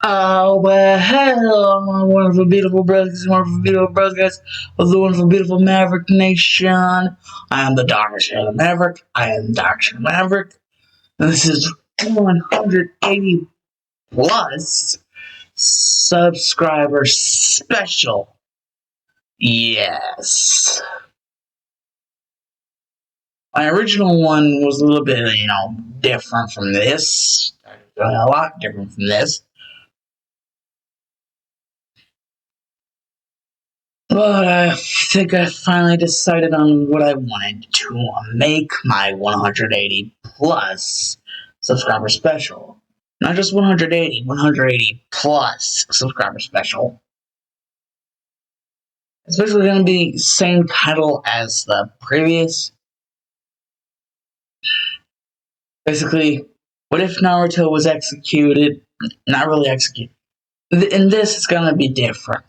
Oh, well, hello, my wonderful, beautiful brothers, wonderful, beautiful brothers of the wonderful, beautiful Maverick Nation. I am the Dr. Maverick. I am Dr. Maverick. And this is 180 plus subscriber special. Yes. My original one was a little bit, different from this. A lot different from this. But I think I finally decided on what I wanted to make my 180 plus subscriber special. Not just 180, 180 plus subscriber special. It's basically going to be same title as the previous. Basically, what if Naruto was executed? Not really executed. In this, it's going to be different.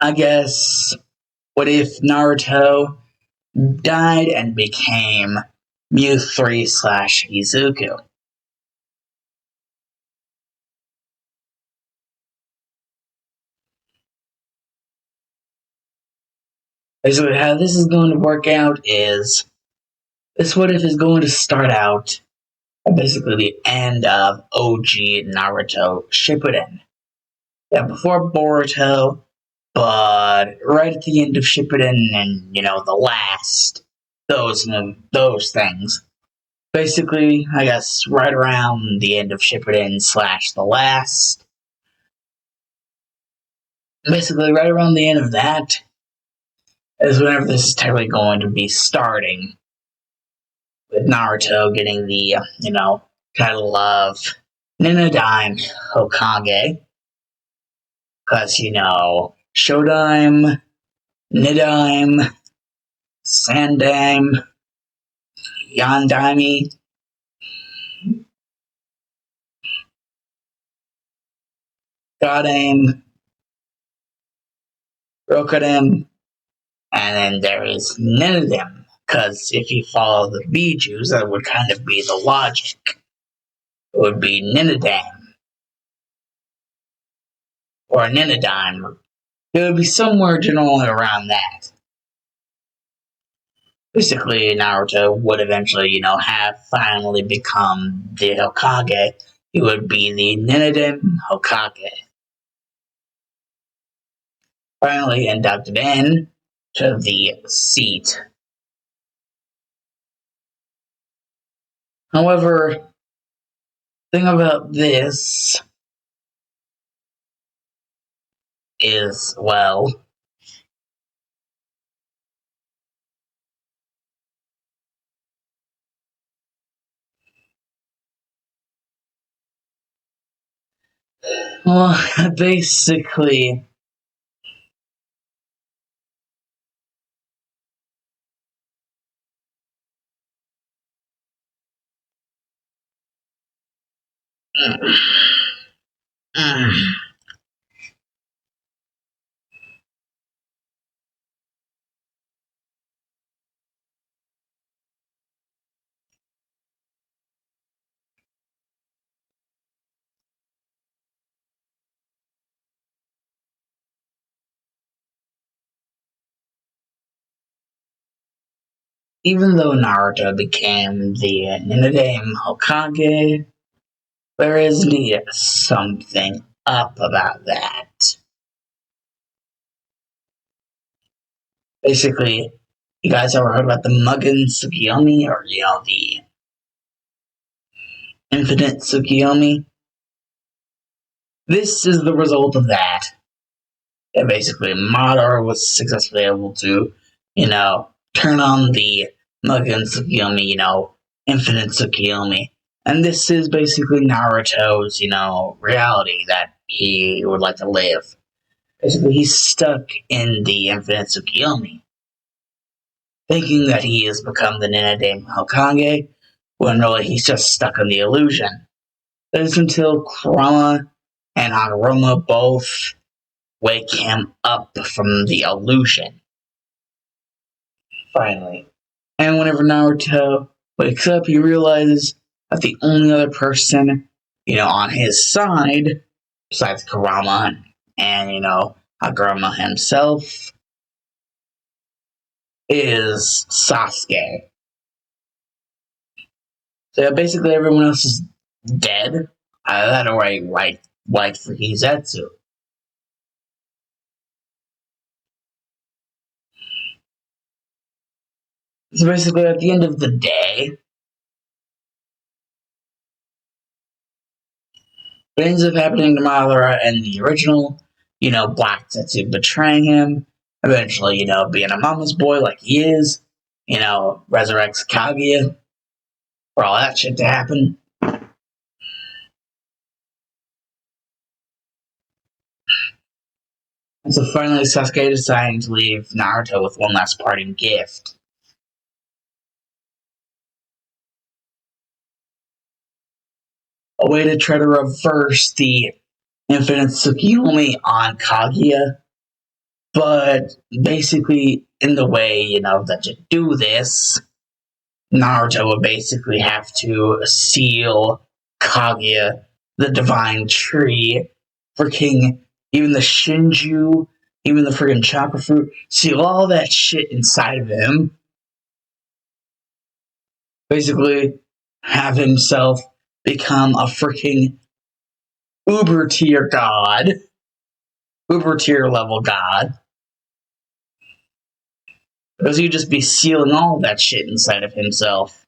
I guess, what if Naruto died and became Mew 3 slash Izuku? Basically, how this is going to work out is this what if is going to start out at basically the end of OG Naruto Shippuden. Yeah, before Boruto, but right at the end of Shippuden and, the last, those things. Basically, I guess right around the end of Shippuden slash the last. Basically, right around the end of that is whenever this is technically going to be starting. With Naruto getting the, title of Ninodime Hokage. Because, Shodime, Nidime, Sandime, Yandime, Godame, Rokadame, and then there is Ninodime. Because if you follow the Bijus, that would kind of be the logic. It would be Ninodime. Or Ninodime. It would be somewhere generally around that. Basically, Naruto would eventually, have finally become the Hokage. He would be the Ninodime Hokage. Finally inducted in to the seat. However, the thing about this is, well, basically, even though Naruto became the Ninodime Hokage, there is something up about that. Basically, you guys ever heard about the Mugen Tsukiyomi, or, the Infinite Tsukiyomi? This is the result of that. And basically, Madara was successfully able to, turn on the Mugen Tsukiyomi, Infinite Tsukiyomi. And this is basically Naruto's, reality that he would like to live. Basically, he's stuck in the Infinite Tsukiyomi. thinking that he has become the Ninadame Hokage, when really he's just stuck in the illusion. It is until Kurama and Aguruma both wake him up from the illusion, finally. And whenever Naruto wakes up, he realizes that the only other person, on his side, besides Kurama and, Aguruma himself, is Sasuke. So yeah, basically everyone else is dead. That already like for Hizetsu. So basically at the end of the day, what ends up happening to Madara and the original, Black Zetsu betraying him, eventually, being a mama's boy like he is, resurrects Kaguya for all that shit to happen. And so finally Sasuke deciding to leave Naruto with one last parting gift. A way to try to reverse the infinite Tsukiyomi on Kaguya. But basically, in the way, that to do this, Naruto would basically have to seal Kaguya, the divine tree, freaking even the Shinju, even the freaking chakra fruit, seal all that shit inside of him. Basically, have himself become a freaking uber tier god, uber tier level god. Because he'd just be sealing all that shit inside of himself.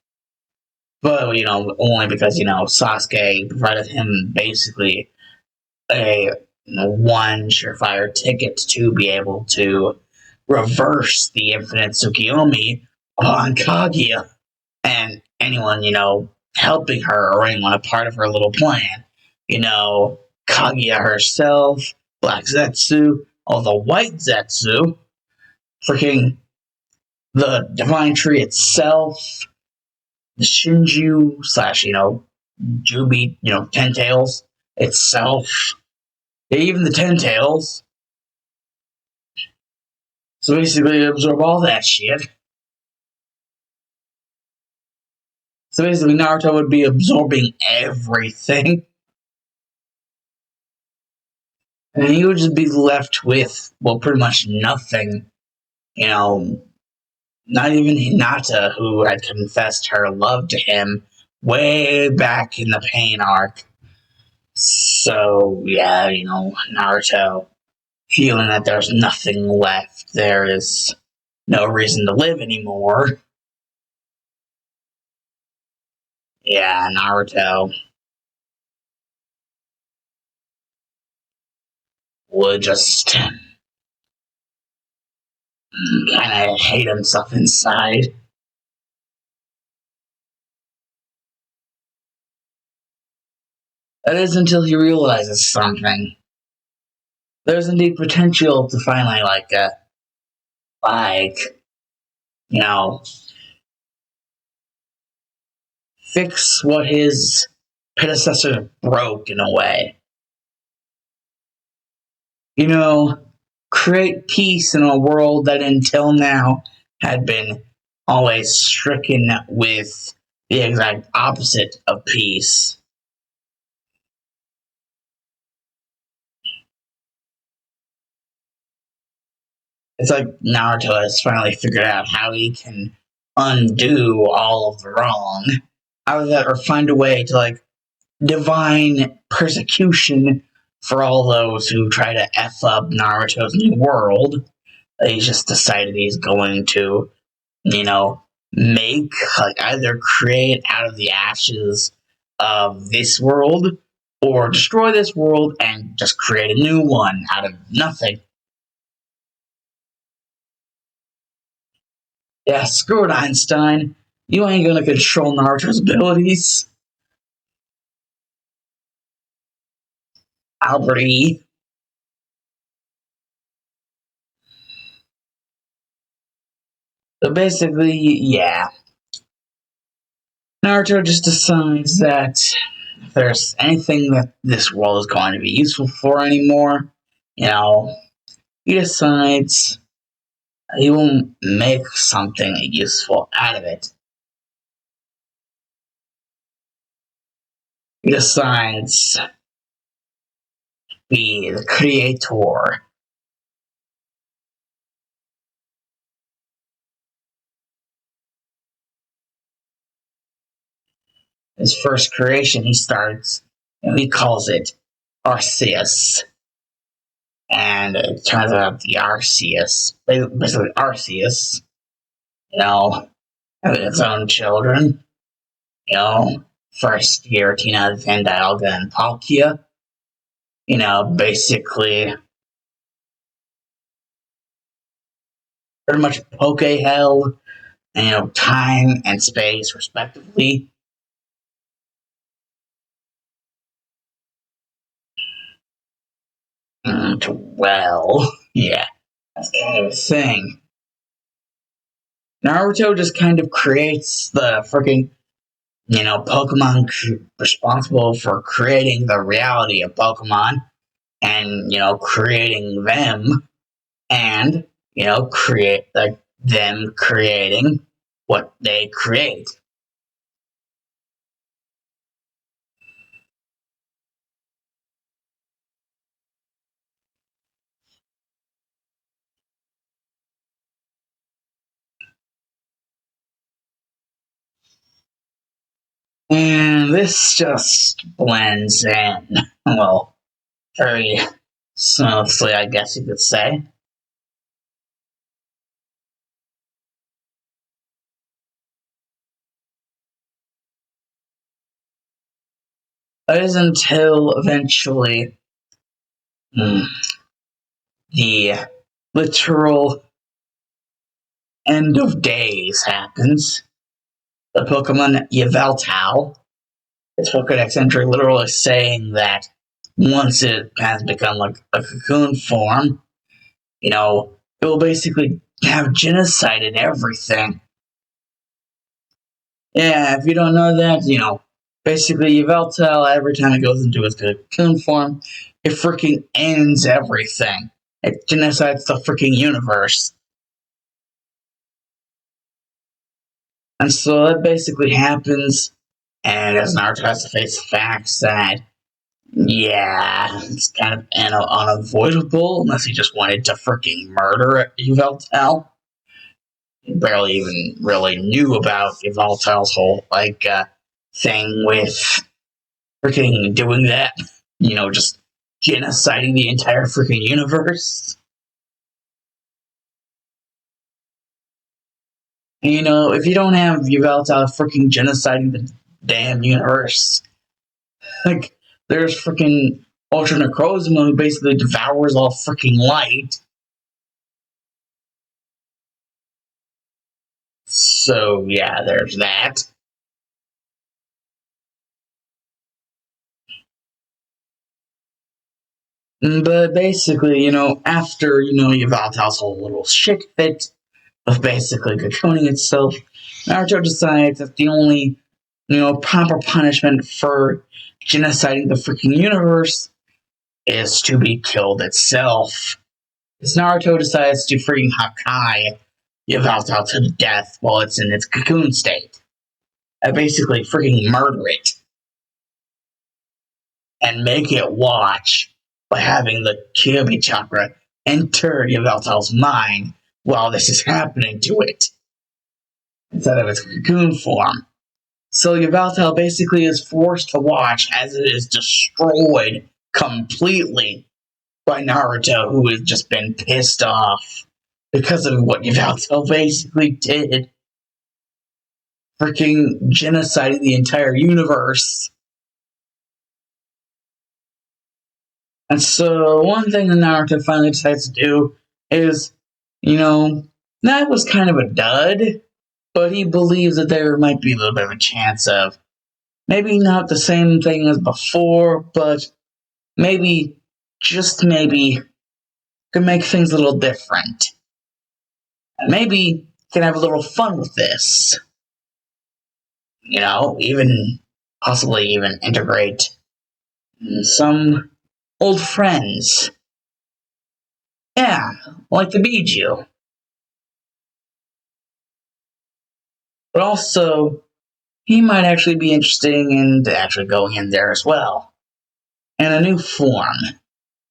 But, only because, Sasuke provided him basically a one surefire ticket to be able to reverse the infinite Tsukiyomi on Kaguya and anyone, helping her or anyone a part of her little plan. Kaguya herself, Black Zetsu, all the White Zetsu, freaking the Divine Tree itself, the Shinju slash, Jubi, Ten Tails itself, even the Ten Tails. So basically, absorb all that shit. So basically, Naruto would be absorbing everything. And he would just be left with, well, pretty much nothing. Not even Hinata, who had confessed her love to him way back in the Pain arc. So, yeah, Naruto feeling that there's nothing left, there is no reason to live anymore. Yeah, Naruto would just kind of hate himself inside. That is until he realizes something. There's indeed potential to finally, like, you know, fix what his predecessor broke in a way. You know, create peace in a world that until now had been always stricken with the exact opposite of peace. It's like Naruto has finally figured out how he can undo all of the wrong out of that, or find a way to divine persecution for all those who try to F up Naruto's new world. He just decided he's going to, make, either create out of the ashes of this world or destroy this world and just create a new one out of nothing. Yeah, screw it, Einstein. You ain't gonna control Naruto's abilities. Albert E. So basically, yeah, Naruto just decides that if there's anything that this world is going to be useful for anymore, you know, he decides he will make something useful out of it. He decides to be the creator. His first creation, he starts, and he calls it Arceus. And it turns out the Arceus, basically Arceus, you know, having its own children, you know, first Giratina, then Dialga, and Palkia, basically pretty much Poke Hell, and, time and space, respectively. Well, yeah, that's kind of a thing. Naruto just kind of creates the freaking, Pokemon responsible for creating the reality of Pokemon and, creating them and, create like them creating what they create. And this just blends in, well, very smoothly, I guess you could say. It is until eventually hmm, the literal end of days happens. The Pokemon Yveltal, its Pokedex entry literally saying that once it has become like a cocoon form, it will basically have genocided everything. Yeah, if you don't know that, basically Yveltal, every time it goes into its cocoon form, it freaking ends everything. It genocides the freaking universe. And so that basically happens, and as Naruto has to face the facts that, yeah, it's kind of unavoidable unless he just wanted to freaking murder Yveltal. He barely even really knew about Yveltal's whole, thing with freaking doing that. Just genociding the entire freaking universe. If you don't have Yveltal freaking genociding the damn universe, like, there's freaking Ultra Necrozma who basically devours all freaking light. So, yeah, there's that. But basically, after, Yveltal's whole little shit fit of basically cocooning itself, Naruto decides that the only, proper punishment for genociding the freaking universe is to be killed itself. As Naruto decides to freaking Hakai Yveltal to death while it's in its cocoon state. I basically freaking murder it and make it watch by having the Kyuubi chakra enter Yveltal's mind while this is happening to it instead of its cocoon form. So Yveltal basically is forced to watch as it is destroyed completely by Naruto, who has just been pissed off because of what Yveltal basically did. Freaking genociding the entire universe. And so one thing that Naruto finally decides to do is, that was kind of a dud, but he believes that there might be a little bit of a chance of maybe not the same thing as before, but maybe, just maybe, could make things a little different. Maybe can have a little fun with this. Even possibly even integrate some old friends. Yeah, like the Biju. But also, he might actually be interested in actually going in there as well. And a new form.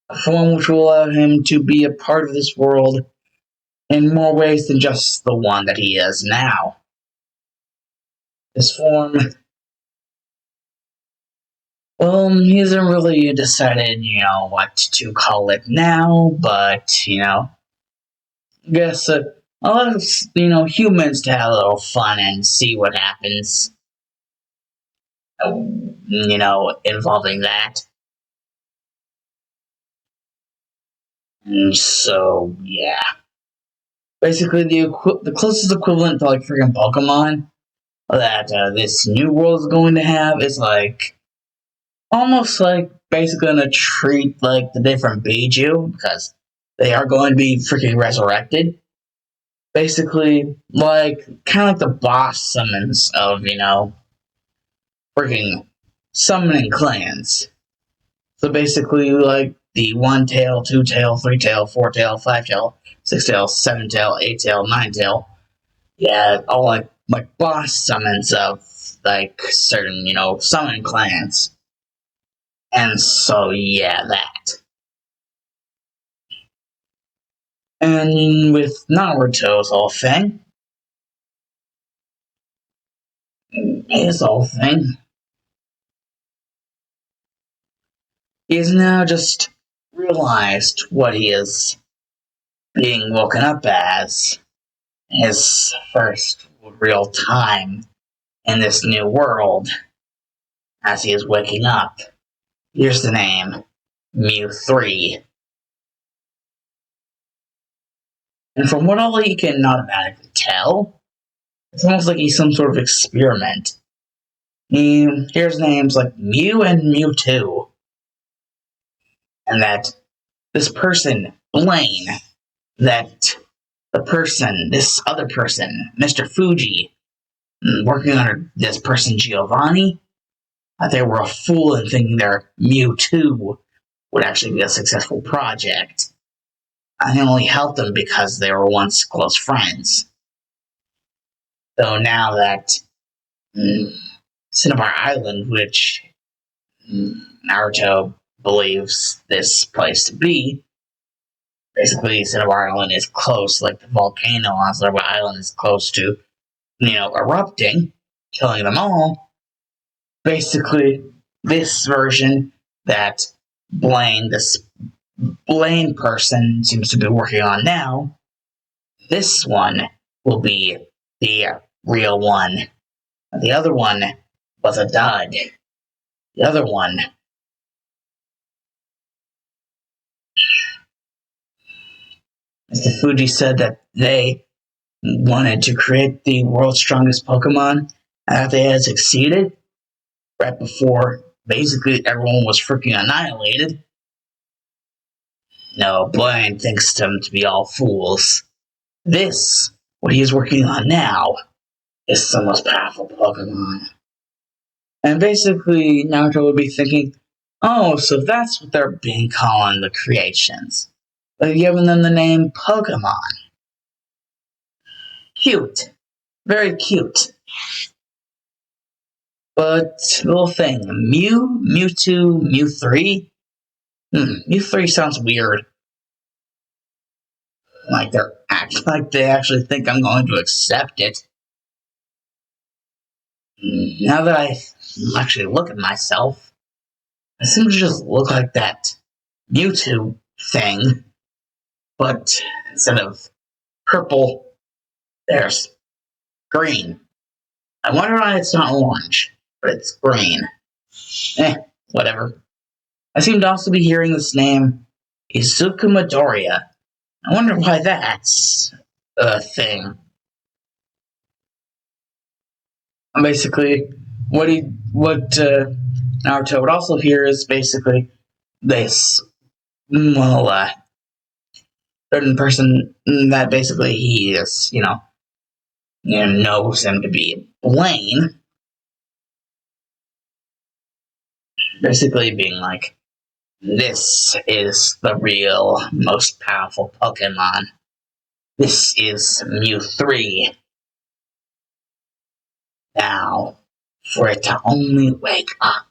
A form which will allow him to be a part of this world in more ways than just the one that he is now. This form, well, he hasn't really decided, what to call it now, but, I guess a lot of, humans to have a little fun and see what happens, involving that. And so, yeah. Basically, the closest equivalent to, like, freaking Pokemon that this new world is going to have is, like, almost like basically going to treat, like, the different Biju, because they are going to be freaking resurrected. Basically, like, kind of like the boss summons of, freaking summoning clans. So basically, like, the one tail, two tail, three tail, four tail, five tail, six tail, seven tail, eight tail, nine tail. Yeah, all like boss summons of, like, certain, summon clans. And so, yeah, that. And with Naruto's whole thing, his whole thing, he has now just realized what he is being woken up as his first real time in this new world as he is waking up. Here's the name, Mew 3. And from what all he can automatically tell, it's almost like he's some sort of experiment. Here's names like Mew and Mewtwo. And that this person, Blaine, that this other person, Mr. Fuji, working under this person, Giovanni, that they were a fool in thinking their Mewtwo would actually be a successful project. I only helped them because they were once close friends. Though now that Cinnabar Island, which Naruto believes this place to be, basically Cinnabar Island is close, like the volcano on Cinnabar Island is close to, erupting, killing them all. Basically, this version that this Blaine person seems to be working on now, this one will be the real one. The other one was a dud. The other one, Mr. Fuji said that they wanted to create the world's strongest Pokemon, and that they had succeeded right before basically everyone was freaking annihilated. No, Blaine thinks them to be all fools. This, what he is working on now, is the most powerful Pokemon. And basically, Naruto would be thinking, oh, so that's what they're being calling the creations. They've given them the name Pokemon. Cute. Very cute. But, little thing, Mewtwo, Mew 3? Mew 3 sounds weird. Like they actually think I'm going to accept it. Now that I actually look at myself, I seem to just look like that Mewtwo thing, but instead of purple, there's green. I wonder why it's not orange, but it's green. Whatever. I seem to also be hearing this name, Izuku Midoriya. I wonder why that's a thing. And basically, what Naruto would also hear is basically this, certain person that basically he is, knows him to be Blaine, basically being like, this is the real, most powerful Pokemon. This is Mew 3. Now, for it to only wake up.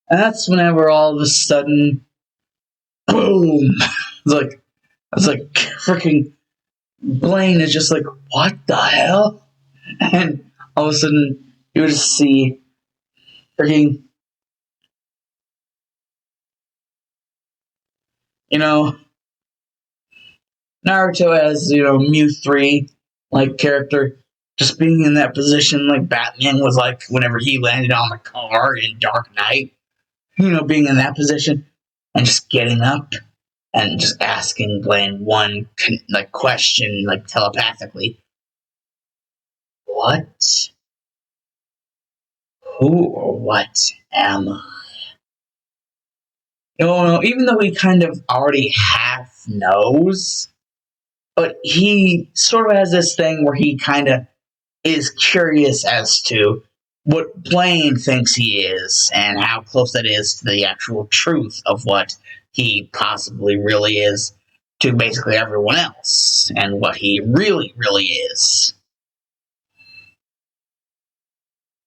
And that's whenever all of a sudden, boom! It's like freaking Blaine is just like, what the hell? And all of a sudden, you would just see freaking, you know, Naruto as, Mew 3, like, character, just being in that position, like Batman was like, whenever he landed on the car in Dark Knight, being in that position and just getting up and just asking Blaine one, like, question, like, telepathically. What? Who or what am I? Even though he kind of already half knows, but he sort of has this thing where he kind of is curious as to what Blaine thinks he is and how close that is to the actual truth of what he possibly really is to basically everyone else and what he really, really is.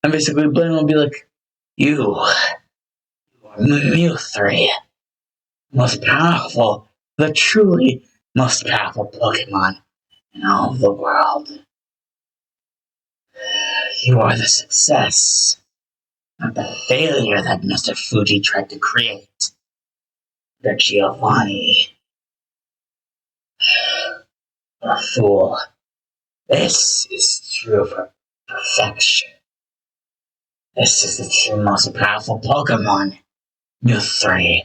And basically, Blaine will be like, You are Mew 3, most powerful, the truly most powerful Pokemon in all of the world. You are the success, not the failure that Mr. Fuji tried to create. The Giovanni. A fool. This is true for perfection. This is the true most powerful Pokemon. Mew 3.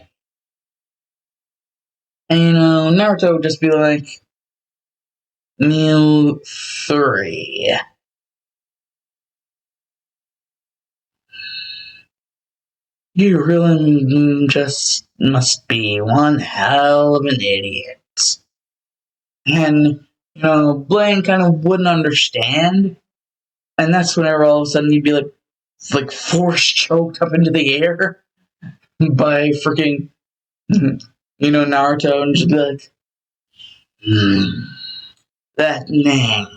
And Naruto would just be like, Mew 3. You really just must be one hell of an idiot. And, Blaine kind of wouldn't understand. And that's whenever all of a sudden you'd be like force choked up into the air by freaking, Naruto and just be like, that name.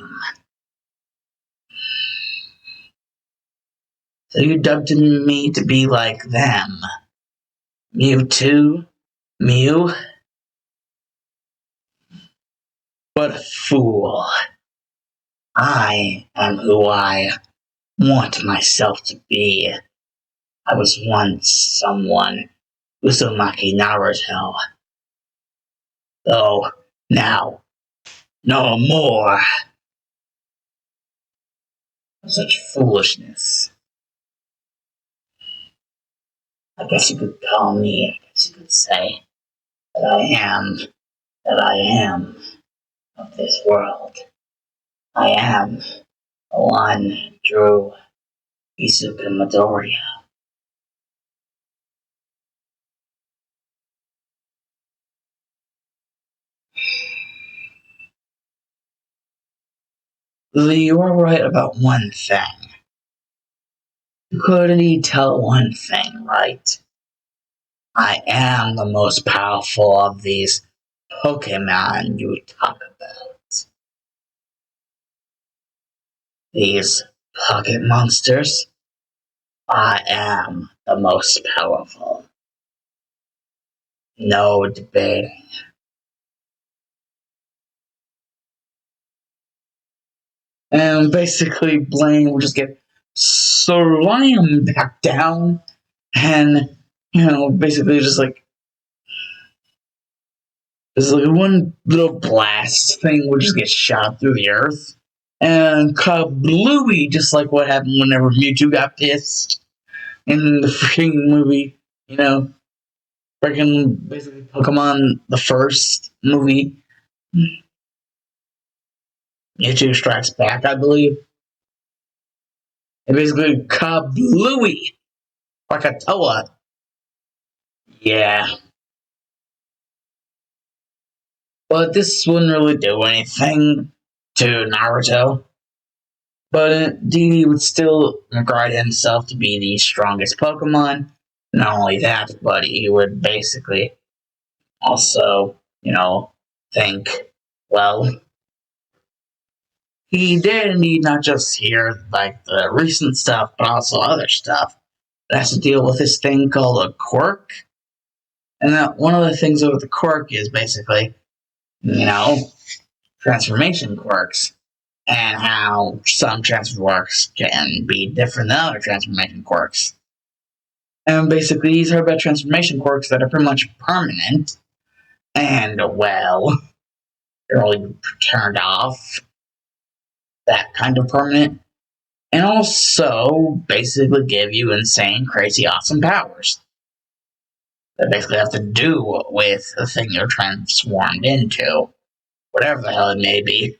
So you dubbed me to be like them. Mewtwo? Mew? What a fool. I am who I want myself to be. I was once someone, Uzumaki Naruto. Though, now, no more. Such foolishness. I guess you could call me, I guess you could say, that I am of this world. I am the one Drew Izuku Midoriya. You are right about one thing. You couldn't tell one thing, right? I am the most powerful of these Pokemon you talk about. These pocket monsters. I am the most powerful. No debating. And basically, Blaine will just get slammed back down, and basically just like there's like one little blast thing will just get shot through the earth, and kablooey, just like what happened whenever Mewtwo got pissed in the freaking movie, freaking basically Pokemon the first movie, Mewtwo Strikes Back, I believe. And basically kablooey, like a Toa. Yeah. But this wouldn't really do anything to Naruto. But DD would still regard himself to be the strongest Pokemon. Not only that, but he would basically also, think, well, he did indeed not just hear like the recent stuff, but also other stuff that has to deal with this thing called a quirk. And that one of the things with the quirk is basically, you know, transformation quirks and how some transfer quirks can be different than other transformation quirks. And basically, he's heard about transformation quirks that are pretty much permanent and, well, you're really turned off that kind of permanent. And also, basically, give you insane, crazy, awesome powers that basically have to do with the thing you're transformed into, whatever the hell it may be.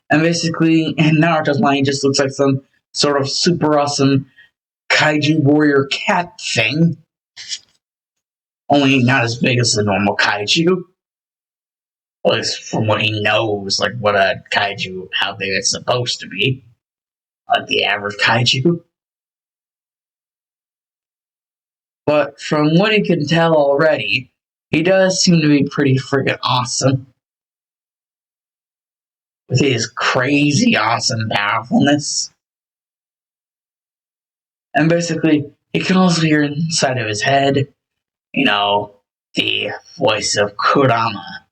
And basically, in Naruto's mind, he just looks like some sort of super awesome kaiju warrior cat thing, only not as big as the normal kaiju. At least from what he knows, like what a kaiju, how big it's supposed to be, like the average kaiju. But from what he can tell already, he does seem to be pretty freaking awesome. With his crazy awesome powerfulness. And basically, he can also hear inside of his head, the voice of Kurama.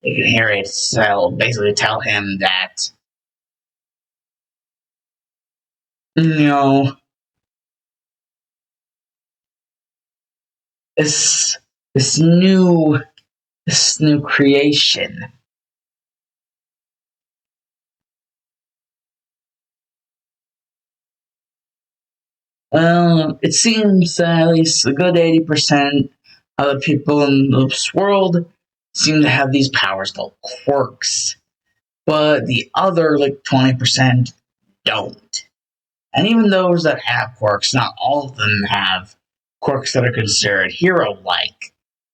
You can hear it basically tell him that, you know, this this new this new creation. Well, it seems that at least a good 80% of the people in this world seem to have these powers called quirks, but the other like 20% don't. And even those that have quirks, not all of them have quirks that are considered hero-like.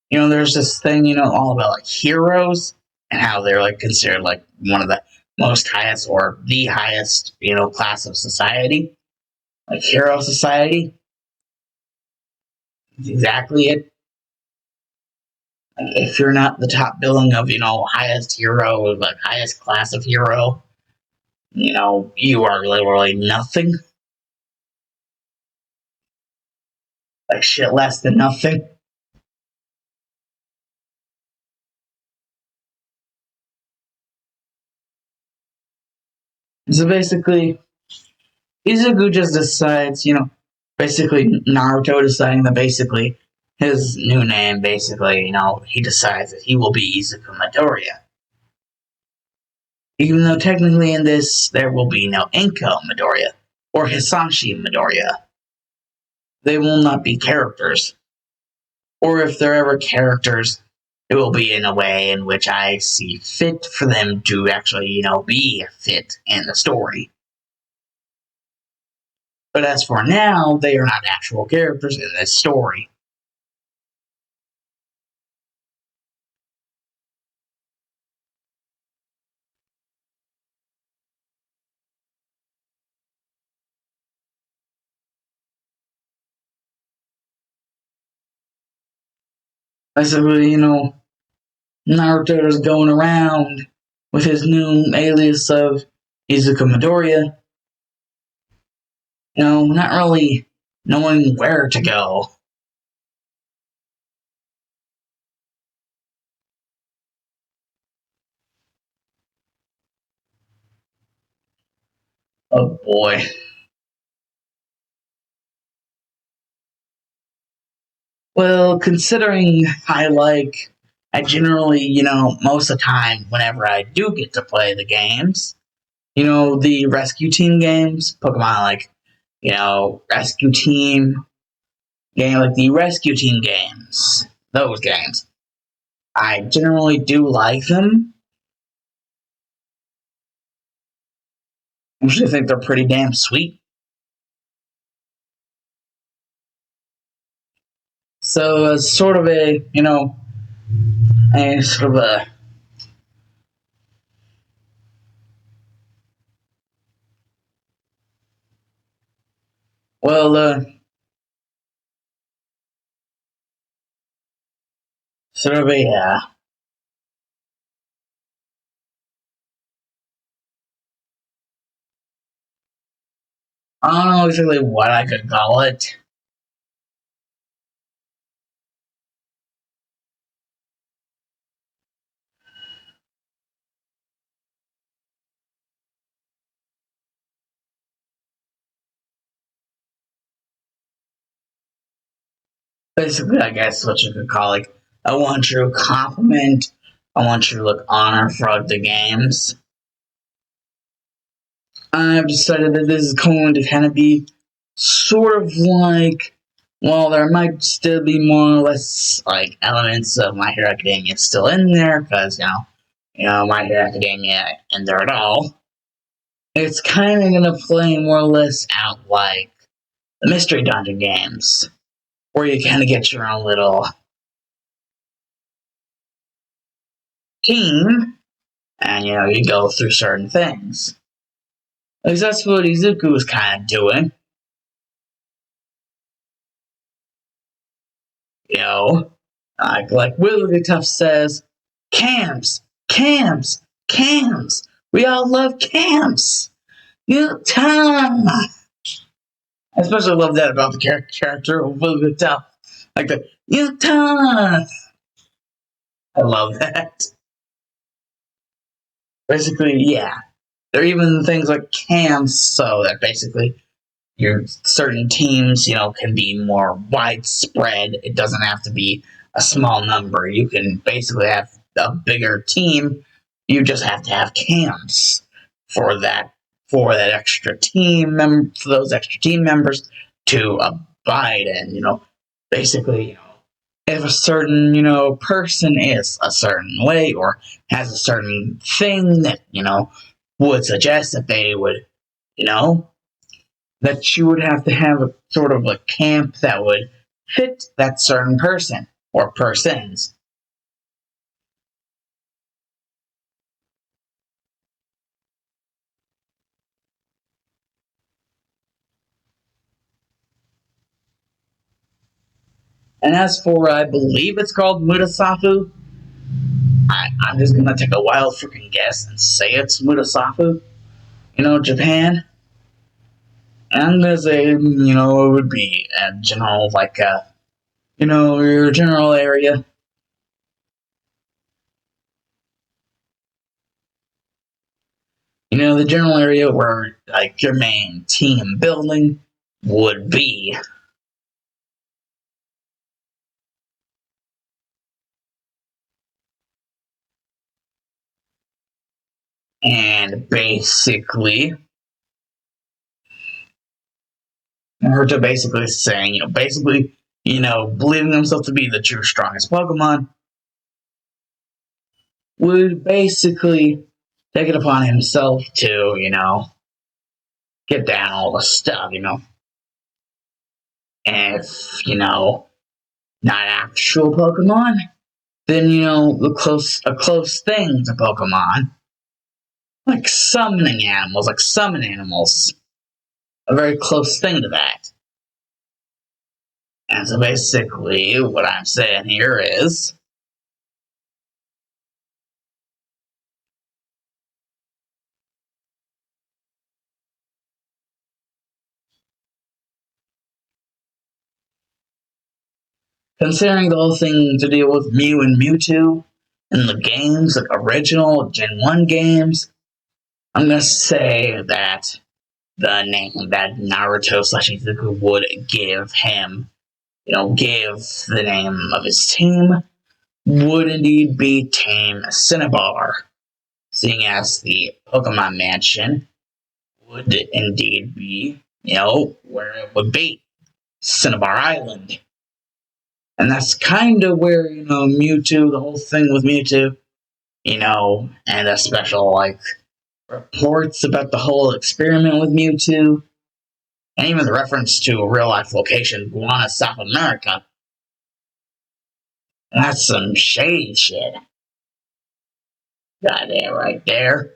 There's this thing, all about like heroes and how they're like considered like one of the most highest or the highest, class of society, like hero society. That's exactly it. Like if you're not the top billing of, highest hero, like highest class of hero, you are literally nothing. Like shit less than nothing. So basically, Izuku just decides, basically Naruto deciding that basically his new name, basically, he decides that he will be Izuku Midoriya. Even though technically in this there will be no Inko Midoriya or Hisashi Midoriya. They will not be characters. Or if they're ever characters, it will be in a way in which I see fit for them to actually, be fit in the story. But as for now, they are not actual characters in this story. Basically, Naruto is going around with his new alias of Izuku Midoriya, not really knowing where to go. Oh boy. Well, considering I generally, most of the time, whenever I do get to play the games, the rescue team games, Pokemon like, rescue team, game like the rescue team games, those games. I generally do like them. I usually think they're pretty damn sweet. So it's sort of a sort of a well, sort of a I don't know exactly what I could call it. Basically, I guess what you could call like a one true compliment. I want you to look honor for the games. I've decided that this is going to kind of be sort of like, well, there might still be more or less like elements of My Hero Academia still in there because My Hero Academia in there at all. It's kind of gonna play more or less out like the mystery dungeon games, where you kind of get your own little team, and you go through certain things. At least that's what Izuku was kind of doing. You know, like Wigglytuff says, camps, camps, camps. We all love camps. Time. I especially love that about the character of Wigglytuff. Like the time. I love that. Basically, yeah. There are even things like camps, so that basically your certain teams, can be more widespread. It doesn't have to be a small number. You can basically have a bigger team. You just have to have camps for that extra for those extra team members to abide in. Basically, if a certain person is a certain way or has a certain thing that would suggest that they would you know that you would have to have a sort of a camp that would fit that certain person or persons. And as for, I believe it's called Mutasafu, I'm just gonna take a wild freaking guess and say it's Mutasafu, Japan. And I'm gonna say, it would be a general, like, your general area. The general area where, like, your main team building would be. And basically, Naruto basically saying, believing himself to be the true strongest Pokemon, would basically take it upon himself to, get down all the stuff, And if, not actual Pokemon, then, a close thing to Pokemon. Like summoning animals, like summon animals. A very close thing to that. And so basically, what I'm saying here is considering the whole thing to deal with Mew and Mewtwo in the games, like original Gen 1 games, I'm gonna say that the name that Naruto slash Izuku would give him, give the name of his team, would indeed be Team Cinnabar, seeing as the Pokemon Mansion would indeed be, where it would be, Cinnabar Island. And that's kind of where, Mewtwo, the whole thing with Mewtwo, and a special, like, reports about the whole experiment with Mewtwo, and even the reference to a real life location, Guana, South America, That's some shady shit. Got that right there.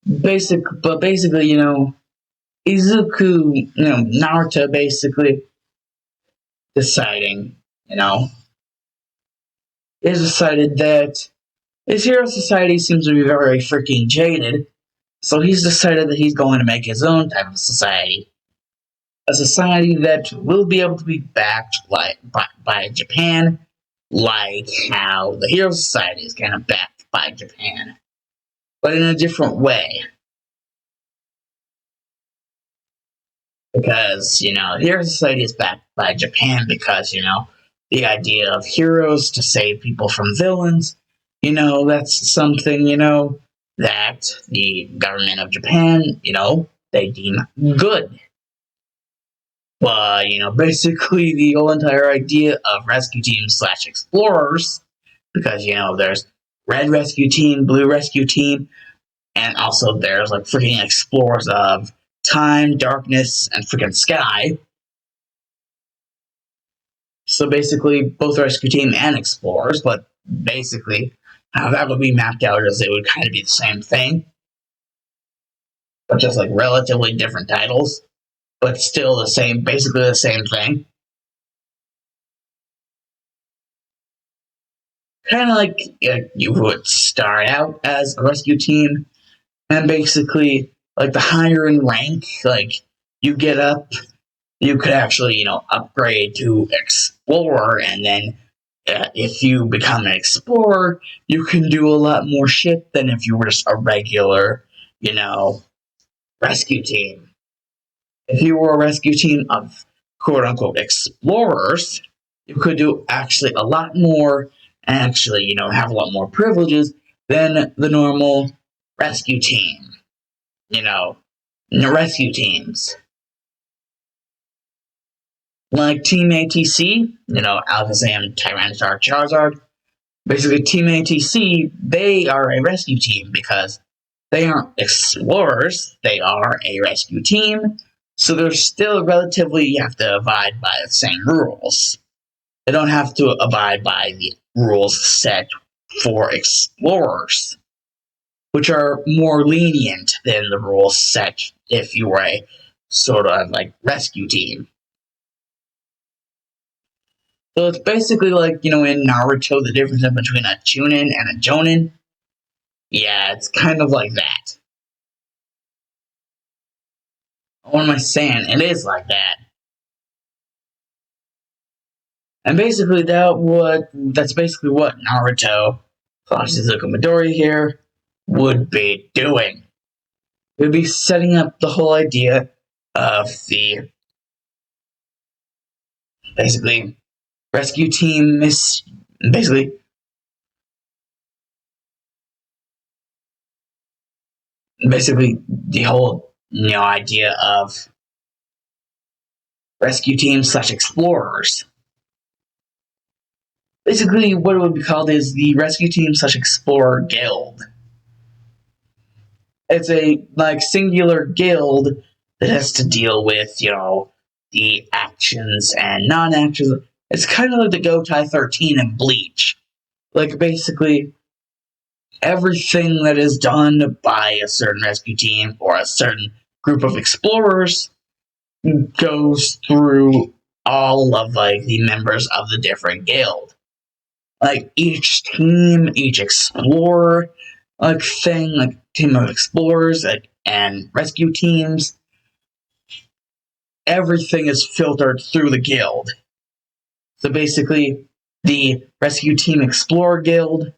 Basically, Izuku, Naruto basically deciding, you know, is decided that his hero society seems to be very freaking jaded, so he's decided that he's going to make his own type of society. A society that will be able to be backed by Japan, like how the Hero Society is kind of backed by Japan, but in a different way. Because, Hero Society is backed by Japan because, the idea of heroes to save people from villains, that's something, that the government of Japan, they deem good. But, basically the whole entire idea of rescue teams slash explorers, because, there's red rescue team, blue rescue team, and also there's like freaking explorers of time, darkness, and freaking sky. So basically, both rescue team and explorers, but basically, how that would be mapped out is it would kind of be the same thing, but just like relatively different titles, but still the same, basically the same thing. Kind of like you would start out as a rescue team, and basically, like the higher in rank, like you get up, you could actually, upgrade to explorer, and then if you become an explorer, you can do a lot more shit than if you were just a regular, you know, rescue team. If you were a rescue team of quote unquote explorers, you could do actually a lot more and actually, have a lot more privileges than the normal rescue team. You know, rescue teams. Like Team ATC, Alakazam, Tyranitar, Charizard. Basically, Team ATC, they are a rescue team because they aren't explorers, they are a rescue team. So they're still relatively, you have to abide by the same rules. They don't have to abide by the rules set for explorers, which are more lenient than the rules set if you were a sort of like rescue team. So it's basically like, in Naruto, the difference between a Chunin and a Jonin. Yeah, it's kind of like that. What am I saying? It is like that. And basically that's basically what Naruto slash Izuku Midori here would be doing. It would be setting up the whole idea of the basically rescue team is basically the whole idea of rescue team slash explorers. Basically, what it would be called is the rescue team slash explorer guild. It's a like singular guild that has to deal with the actions and non-actions. It's kind of like the Gotai 13 and Bleach. Like basically everything that is done by a certain rescue team or a certain group of explorers goes through all of like the members of the different guild. Like each team, each explorer, like thing, like team of explorers and rescue teams, everything is filtered through the guild. So basically, the Rescue Team Explorer Guild,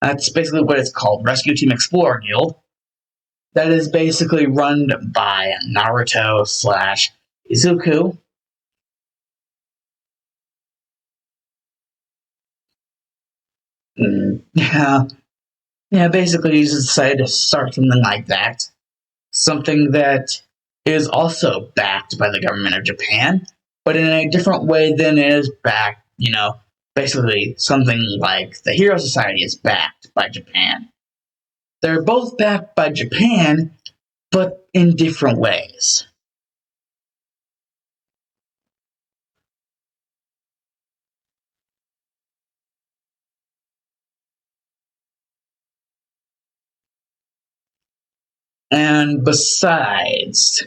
that's basically what it's called, Rescue Team Explorer Guild. That is basically run by Naruto slash Izuku. Yeah, yeah. Basically, he's decided to start something like that. Something that is also backed by the government of Japan, but in a different way than it is backed, basically something like the Hero Society is backed by Japan. They're both backed by Japan, but in different ways. And besides,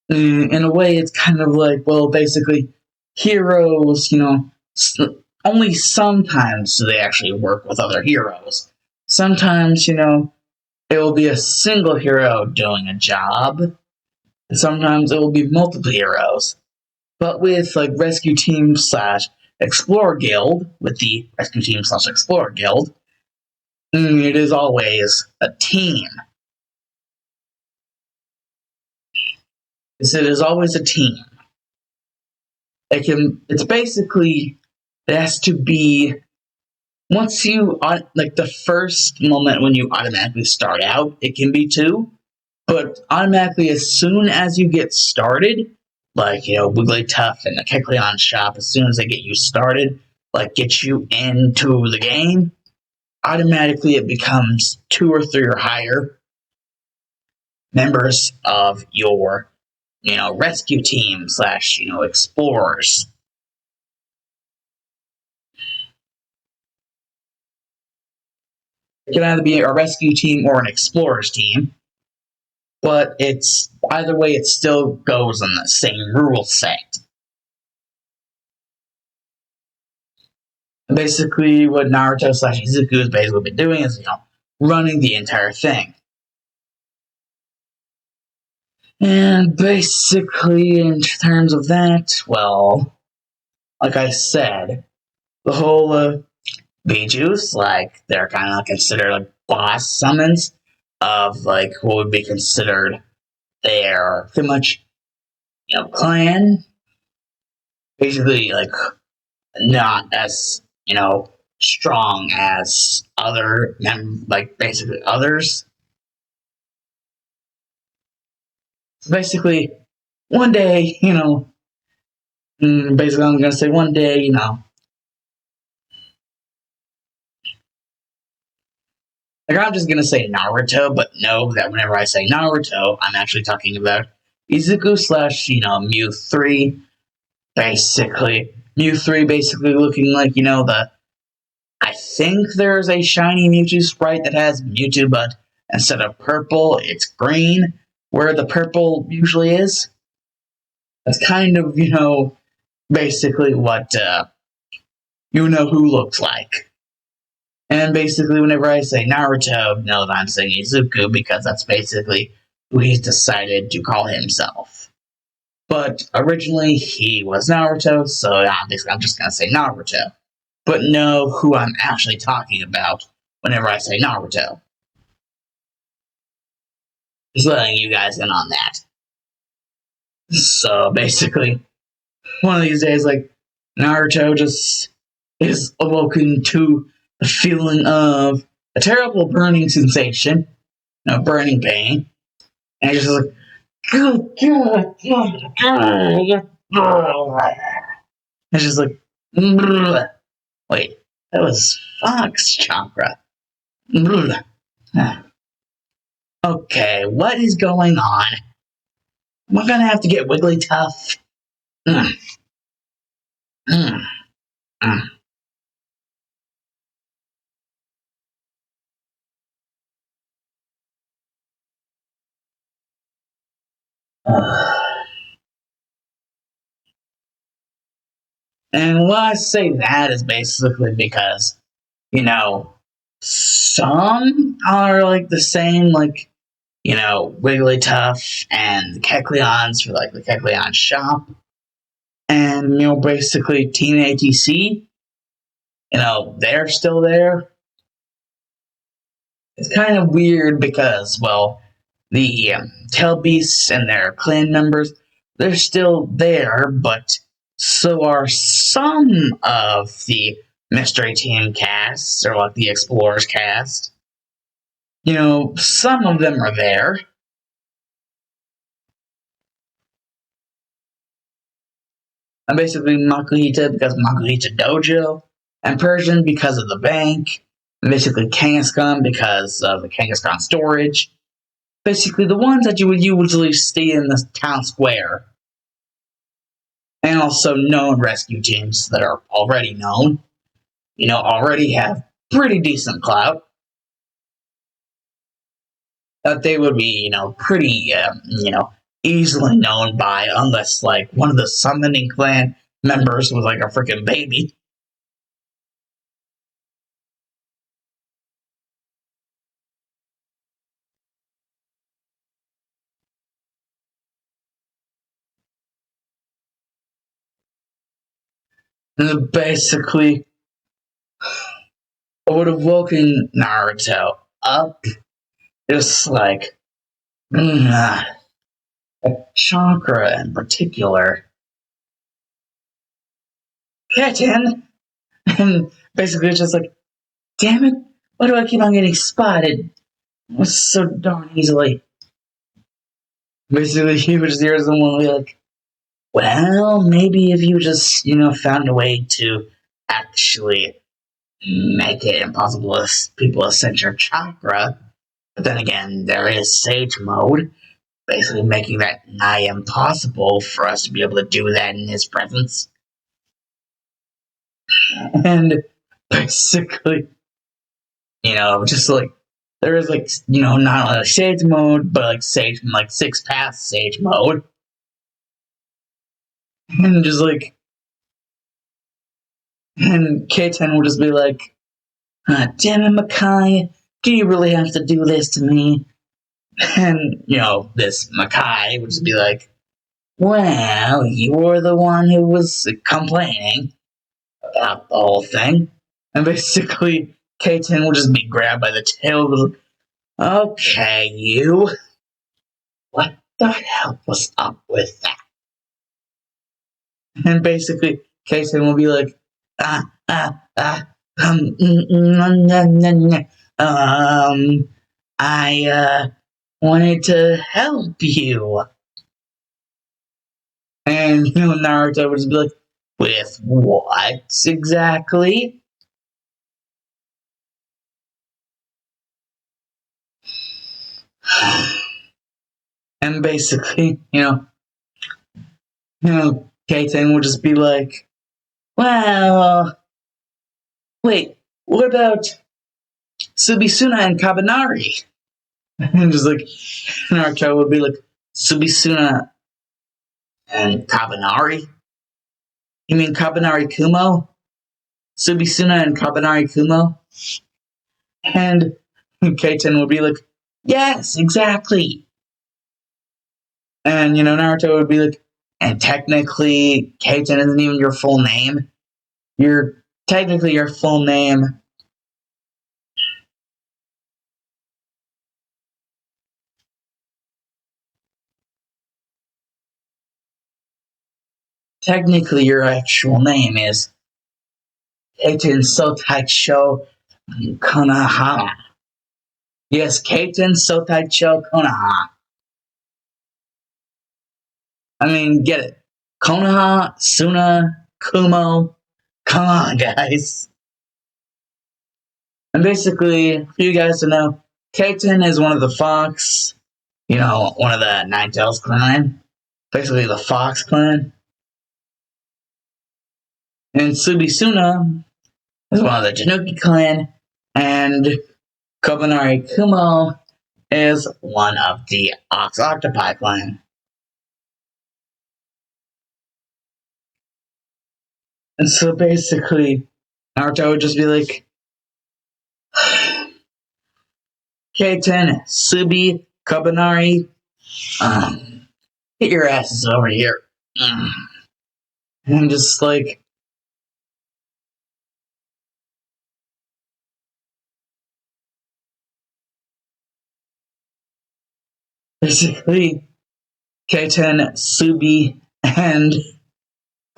in a way, it's kind of like, well, basically, heroes, only sometimes do they actually work with other heroes. Sometimes, it will be a single hero doing a job, and sometimes it will be multiple heroes. But with like Rescue Team slash Explorer Guild, with the Rescue Team slash Explorer Guild, it is always a team. It is always a team. It's basically, it has to be, once you, like the first moment when you automatically start out, it can be two, but automatically as soon as you get started, like, Wigglytuff and the Kecleon shop, as soon as they get you started, like get you into the game, automatically it becomes two or three or higher members of your, rescue team slash, explorers. It can either be a rescue team or an explorers team, but it's either way, it still goes on the same rule set. Basically, what Naruto slash Izuku has basically been doing is, running the entire thing. And basically, in terms of that, well, like I said, the whole Bijus, like, they're kind of considered like boss summons of like what would be considered their pretty much, clan. Basically, like, not as, strong as other like basically others. So basically, one day, basically I'm gonna say one day, like I'm just gonna say Naruto, but know that whenever I say Naruto, I'm actually talking about Izuku slash, Mew 3. Basically, Mew 3 basically looking like, the, I think there's a shiny Mewtwo sprite that has Mewtwo, but instead of purple, it's green, where the purple usually is. That's kind of, basically what who looks like. And basically, whenever I say Naruto, know that I'm saying Izuku because that's basically who he's decided to call himself. But originally, he was Naruto, so obviously I'm just going to say Naruto. But know who I'm actually talking about whenever I say Naruto. Just letting you guys in on that. So basically, one of these days, like, Naruto just is awoken to the feeling of a terrible burning sensation, burning pain, and he's just like, it's just like, wait, that was Fox chakra. Okay, what is going on? Am I gonna have to get Wigglytuff? Mm, mm, mm. And why I say that is basically because, some are like the same, like, Wigglytuff and the Kecleons for like the Kecleon shop. And, basically Team ATC, they're still there. It's kind of weird because, well, the Tail Beasts and their clan members, they're still there, but so are some of the Mystery Team casts, or like the Explorers cast. Some of them are there. And basically Makuhita because Makuhita Dojo, and Persian because of the bank, and basically Kangaskhan because of the Kangaskhan storage. Basically the ones that you would usually see in the town square. And also known rescue teams that are already known, already have pretty decent clout. that they would be, pretty, easily known by, unless like one of the summoning clan members was like a freaking baby. And basically, I would have woken Naruto up, just like, mm, chakra in particular. Kitten! And basically, it's just like, damn it, why do I keep on getting spotted so darn easily? Basically, he would just hear someone be like, well, maybe if you just, found a way to actually make it impossible for people to sense your chakra. But then again, there is Sage Mode, basically making that nigh impossible for us to be able to do that in his presence. And basically, just like there is like not only Sage Mode, but like Sage, like 6 path Sage Mode, and just like, and K10 will just be like, damn it, Makai, do you really have to do this to me? And, this Makai would just be like, well, you were the one who was complaining about the whole thing. And basically, K10 will just be grabbed by the tail. Okay, you. What the hell was up with that? And basically, K10 will be like, ah, ah, ah, I wanted to help you. And Naruto would just be like, with what exactly? And basically, K10 would just be like, well, wait, what about Subisuna and Kabanari? And just like, Naruto would be like, Subisuna and Kabanari? You mean Kabanari Kumo? Subisuna and Kabanari Kumo? And K10 would be like, yes, exactly. And, Naruto would be like, and technically, K10 isn't even your full name. Technically your full name. Technically, your actual name is Keiten Sotaicho Konoha. Yes, Keiten Sotaicho Konoha. I mean, get it. Konoha, Suna, Kumo. Come on, guys. And basically, for you guys to know, Keiten is one of the Fox, one of the Nine Tails clan. Basically, the Fox clan. And Subisuna is one of the Tanuki clan. And Kobanari Kumo is one of the Ox Octopi clan. And so basically, Naruto would just be like, K10, Subi, Kobanari, get your asses over here. And just like, basically, K10, Subi, and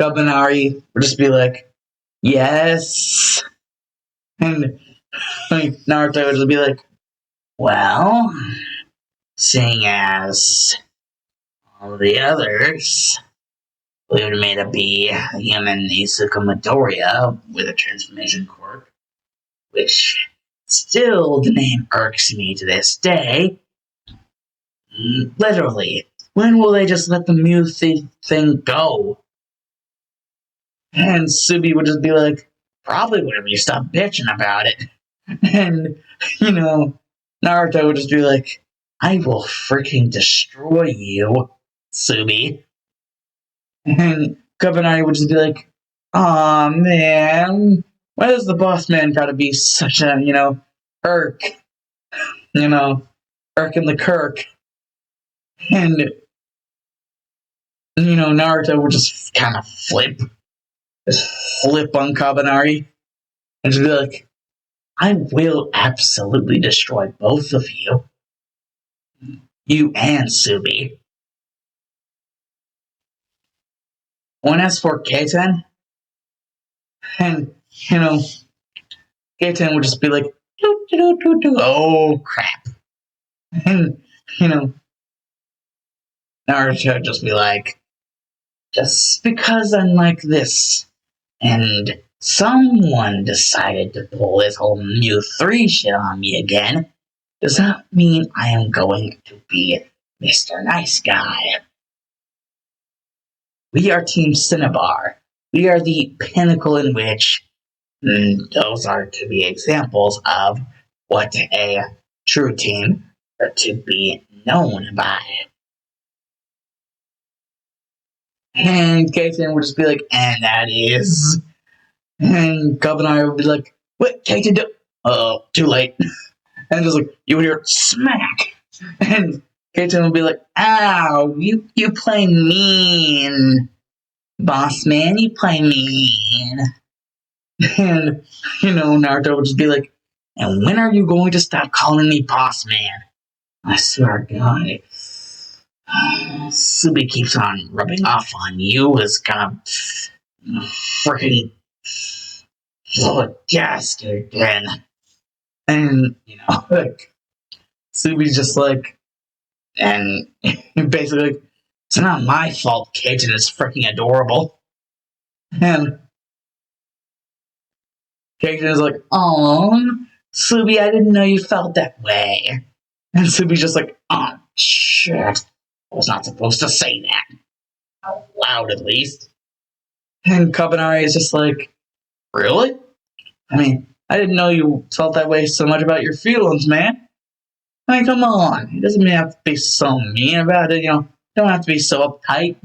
Kobanari would just be like, yes. And like, Naruto would just be like, well, seeing as all the others believed me to be a human Izuku Midoriya with a transformation quirk, which still the name irks me to this day. Literally, when will they just let the Mew thing go? And Subi would just be like, probably whenever you stop bitching about it. And, Naruto would just be like, I will freaking destroy you, Subi. And Kabanari would just be like, aw, man, why does the boss man gotta be such a, irk, you know, irk in the Kirk? And, Naruto would just kind of just flip on Kabanari and just be like, I will absolutely destroy both of you and Subi. One as for Keiten, and, Keiten would just be like, doo, doo, doo, doo, oh crap. And, you know, Naruto would just be like, just because I'm like this, and someone decided to pull this whole Mew 3 shit on me again, does that mean I am going to be Mr. Nice Guy? We are Team Cinnabar. We are the pinnacle in which those are to be examples of what a true team are to be known by. And Kaiten would just be like, and that is. And Cub and I would be like, what, Kaiten do? Oh, too late. And just like, you would hear smack. And Kaiten would be like, ow, you play mean. Boss man, you play mean. And, Naruto would just be like, and when are you going to stop calling me boss man? I swear to God, Subi keeps on rubbing off on you is gonna freaking blow a gasket again. And, like, Subi's just like, and basically, it's not my fault Cajun is freaking adorable. And Cajun is like, oh, Subi, I didn't know you felt that way. And Subi's just like, oh, shit. I was not supposed to say that. Out loud, at least. And Kabanari is just like, really? I mean, I didn't know you felt that way so much about your feelings, man. I mean, come on. It doesn't have to be so mean about it, Don't have to be so uptight.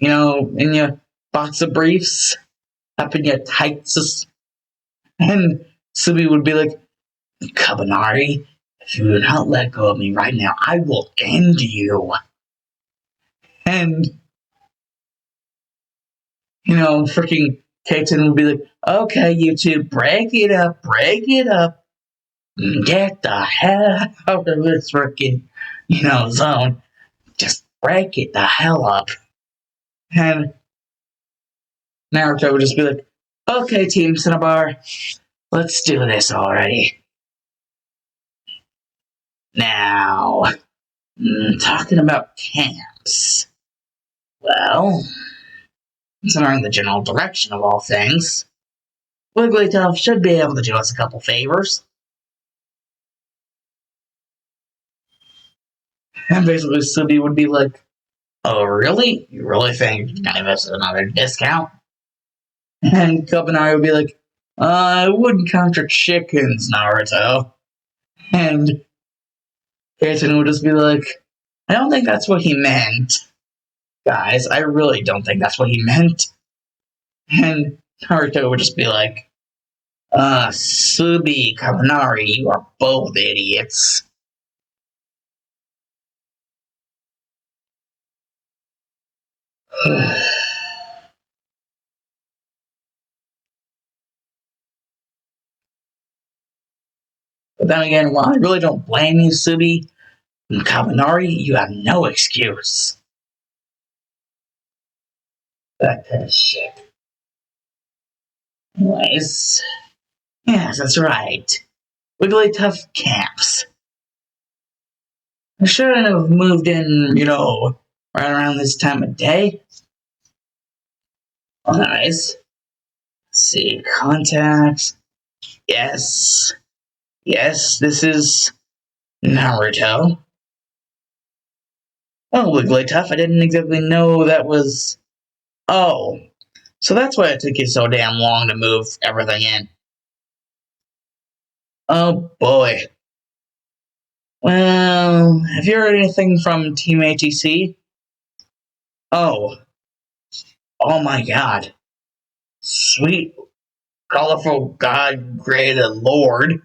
In your box of briefs, up in your tights. And Subi would be like, Kabanari, if you do not let go of me right now, I will end you. And, freaking Kaiten would be like, okay, you two, break it up. Get the hell out of this freaking, zone. Just break it the hell up. And Naruto would just be like, okay, Team Cinnabar, let's do this already. Now, talking about camps. Well, considering the general direction of all things, Wigglytuff should be able to do us a couple favors. And basically, Subi would be like, oh, really? You really think you can give us another discount? And Kabanari would be like, I wouldn't count your chickens, Naruto. And Kaiten would just be like, I don't think that's what he meant. Guys, I really don't think that's what he meant. And Naruto would just be like, Subi, Kabanari, you are both idiots. But then again, while I really don't blame you, Subi, and Kabanari, you have no excuse. That kind of shit. Anyways, yes, that's right. Wigglytuff camps. I shouldn't have moved in, right around this time of day. Oh, nice. Let's see, contacts. Yes. Yes, this is Naruto. Oh, Wigglytuff, I didn't exactly know that was. Oh, so that's why it took you so damn long to move everything in. Oh boy. Well, have you heard anything from Team ATC? Oh, oh my god. Sweet, colorful god created Lord.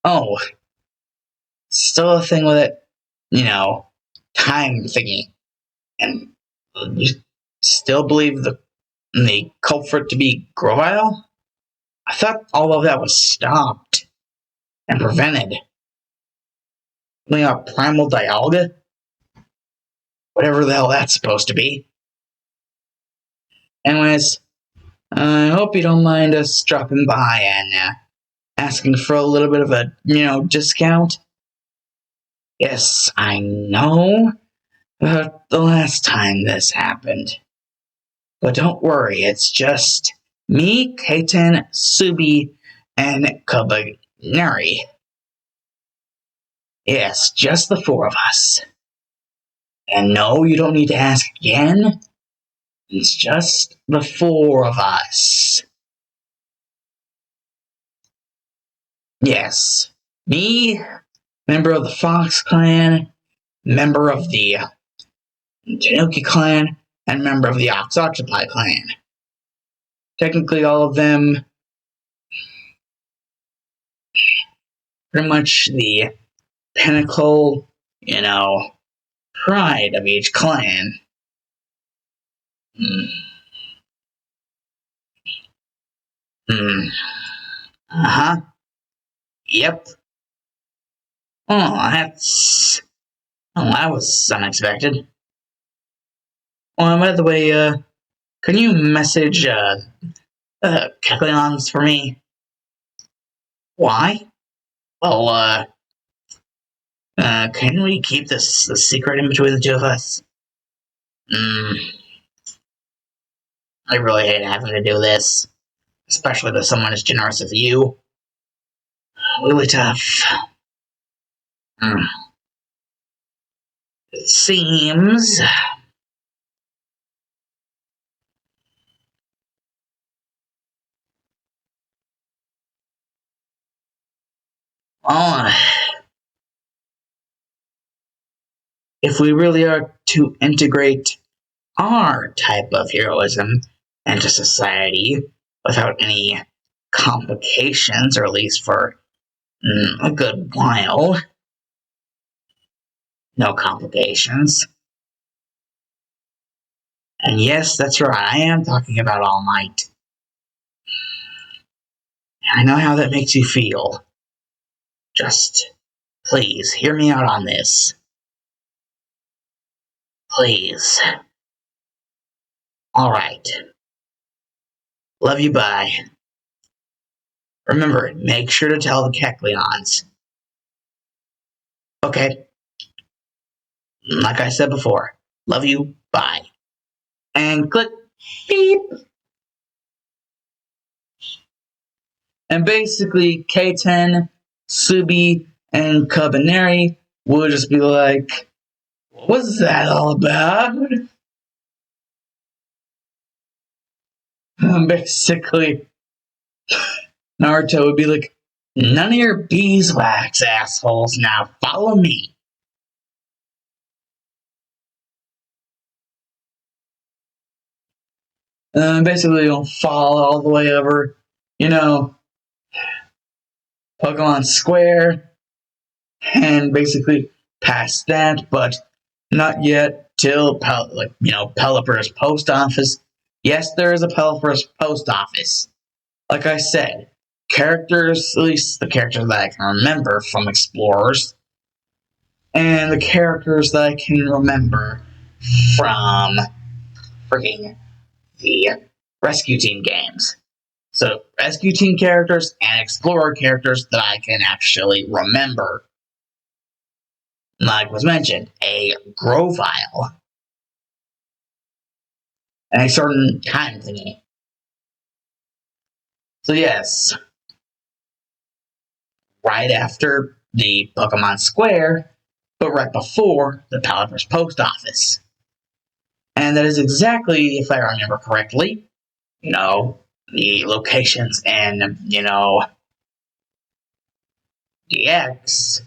Oh, still a thing with it, time thingy. And you still believe the culprit to be Grovile? I thought all of that was stopped and prevented. Something about primal dialga? Whatever the hell that's supposed to be. Anyways, I hope you don't mind us dropping by and asking for a little bit of a, discount. Yes, I know about the last time this happened. But don't worry, it's just me, Keiten, Subi, and Kabaneri. Yes, just the four of us. And no, you don't need to ask again. It's just the four of us. Yes, me, member of the Fox clan, member of the Tanuki clan, and member of the Ox Octopi clan. Technically, all of them pretty much the pinnacle, pride of each clan. Hmm. Hmm. Uh-huh. Yep. Oh, that was unexpected. Well, by the way, can you message, Kekleons for me? Why? Well, can we keep this a secret in between the two of us? Hmm. I really hate having to do this, especially with someone as generous as you. Really tough. Hmm. It seems. Well, if we really are to integrate our type of heroism into society without any complications, or at least for a good while, no complications. And yes, that's right, I am talking about All Might. I know how that makes you feel. Just please hear me out on this. Please. Alright. Love you, bye. Remember, make sure to tell the Kekleons. Okay. Like I said before, love you, bye. And click beep. And basically, K10, Subi, and Cabaneri will just be like, what's that all about? Basically, Naruto would be like, none of your beeswax, assholes. Now follow me. Basically, you'll fall all the way over, you know, Pokemon Square, and basically past that, but not yet till Pelipper's post office. Yes, there is a Pelipper's post office. Like I said, characters, at least the characters that I can remember from Explorers, and the characters that I can remember from freaking the Rescue Team games. So, Rescue Team characters and Explorer characters that I can actually remember. Like was mentioned, a Grovile, and a certain time thingy. So yes, right after the Pokemon Square, but right before the Pelipper's post office. And that is exactly, if I remember correctly, the locations and, DX,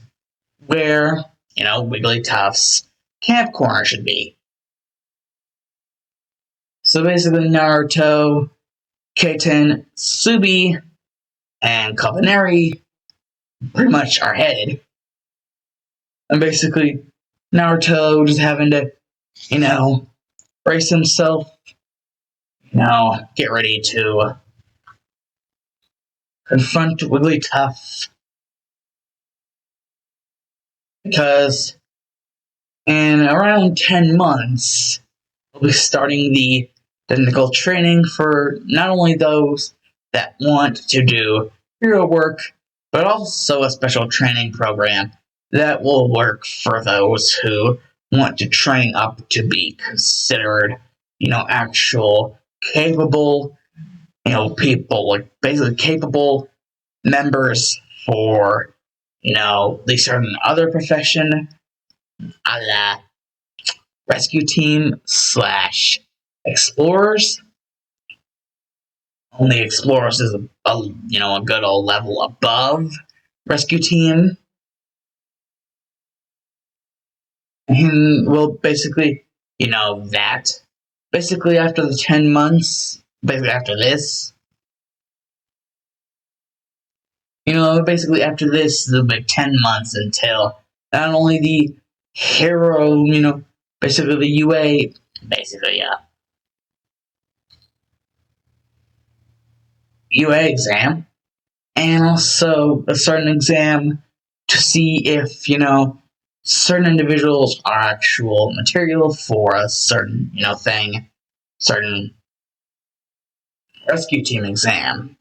where, Wigglytuff's camp corner should be. So basically, Naruto, Keiten, Subi, and Kabaneri pretty much are headed. And basically, Naruto just having to, brace himself, get ready to confront Wigglytuff. Because in around 10 months, we'll be starting the technical training for not only those that want to do hero work, but also a special training program that will work for those who want to train up to be considered, actual capable, people, like basically capable members for, the certain other profession, a la rescue team / explorers. Only explorers is a good old level above rescue team. And well, basically, that. Basically, after the 10 months, basically after this, basically after this, it'll be 10 months until not only the hero, basically the UA, basically, UA exam, and also a certain exam to see if, certain individuals are actual material for a certain, thing, certain rescue team exam.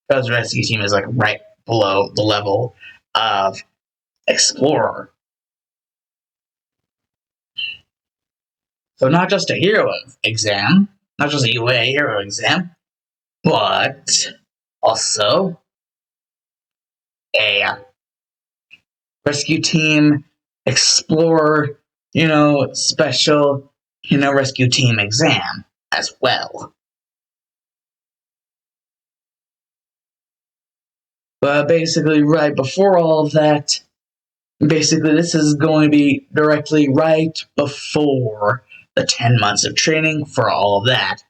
Because rescue team is like right below the level of explorer. So not just a hero exam, not just a UA hero exam, but also a rescue team explorer, special, rescue team exam as well. But basically, right before all of that, basically, this is going to be directly right before the 10 months of training for all of that,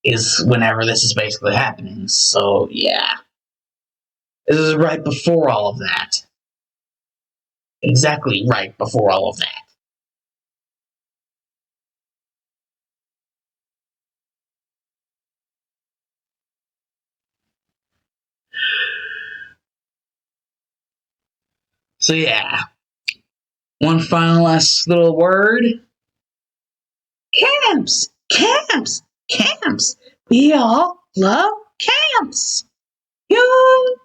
is whenever this is basically happening. So, yeah. This is right before all of that. Exactly right before all of that. So, yeah. One final last little word. Camps! Camps! Camps! We all love camps! You